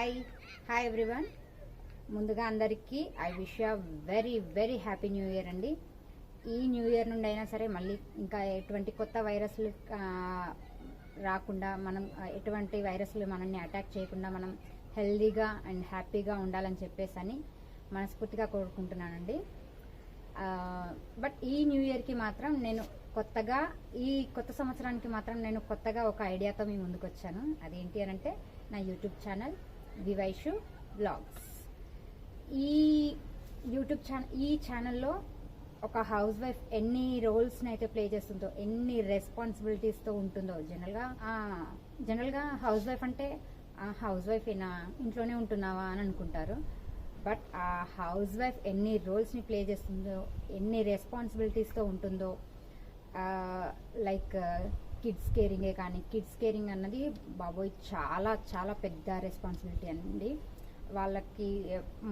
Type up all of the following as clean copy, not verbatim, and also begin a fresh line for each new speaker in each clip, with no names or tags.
Hi everyone. ముందుగా అందరికీ I wish you very very happy new year అండి. ఈ న్యూ ఇయర్ నుండి అయినా సరే మళ్ళీ ఇంకా ఎటువంటి కొత్త వైరస్లు రాకుండా, మనం ఎటువంటి వైరస్లు మనల్ని అటాక్ చేయకుండా మనం హెల్దీగా అండ్ హ్యాపీగా ఉండాలని చెప్పేసి అని మనస్ఫూర్తిగా కోరుకుంటున్నానండి. బట్ ఈ న్యూ ఇయర్కి మాత్రం నేను ఈ కొత్త సంవత్సరానికి మాత్రం నేను కొత్తగా ఒక ఐడియాతో మీ ముందుకు వచ్చాను. అదేంటి అని అంటే నా యూట్యూబ్ ఛానల్ వివైషు బ్లాగ్స్. ఈ ఛానల్లో ఒక హౌస్ వైఫ్ ఎన్ని రోల్స్ని అయితే ప్లే చేస్తుందో, ఎన్ని రెస్పాన్సిబిలిటీస్తో ఉంటుందో. జనరల్గా హౌస్ వైఫ్ అంటే హౌస్ వైఫ్ ఇంట్లోనే ఉంటున్నావా అని అనుకుంటారు. బట్ ఆ హౌస్ వైఫ్ ఎన్ని రోల్స్ని ప్లే చేస్తుందో, ఎన్ని రెస్పాన్సిబిలిటీస్తో ఉంటుందో, లైక్ కిడ్స్ కేరింగే కానీ, కిడ్స్ కేరింగ్ అన్నది బాబోయ్ చాలా చాలా పెద్ద రెస్పాన్సిబిలిటీ అండి. వాళ్ళకి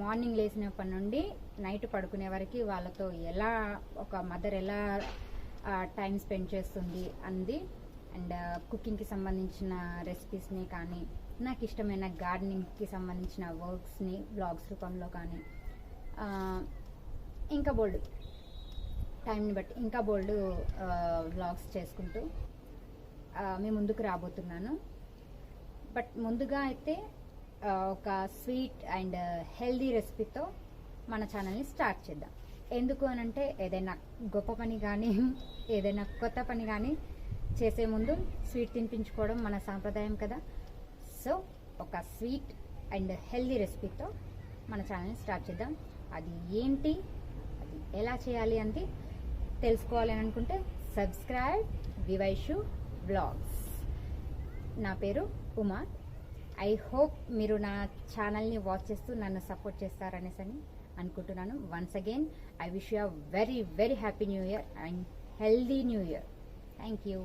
మార్నింగ్ లేచినప్పటి నుండి నైట్ పడుకునే వరకు వాళ్ళతో ఒక మదర్ ఎలా టైం స్పెండ్ చేస్తుంది అంది. అండ్ కుకింగ్కి సంబంధించిన రెసిపీస్ని కానీ, నాకు ఇష్టమైన గార్డెనింగ్కి సంబంధించిన వర్క్స్ని బ్లాగ్స్ రూపంలో కానీ, ఇంకా బోల్డ్ టైంని బట్టి ఇంకా బోల్డ్ వ్లాగ్స్ చేసుకుంటూ మీ ముందుకు రాబోతున్నాను. బట్ ముందుగా అయితే ఒక స్వీట్ అండ్ హెల్దీ రెసిపీతో మన ఛానల్ని స్టార్ట్ చేద్దాం. ఎందుకు అనంటే ఏదైనా గొప్ప పని కానీ, ఏదైనా కొత్త పని కానీ చేసే ముందు స్వీట్ తినిపించుకోవడం మన సాంప్రదాయం కదా. సో ఒక స్వీట్ అండ్ హెల్దీ రెసిపీతో మన ఛానల్ని స్టార్ట్ చేద్దాం. అది ఏంటి, అది ఎలా చేయాలి అని తెలుసుకోవాలి అని అనుకుంటే సబ్స్క్రైబ్ వివైషు బ్లాగ్స్. నా పేరు ఉమా. ఐ హోప్ మీరు నా ఛానల్ని వాచ్ చేస్తూ నన్ను సపోర్ట్ చేస్తారనేసి అని అనుకుంటున్నాను. Once again I wish you very very happy new year and healthy new year. Thank you.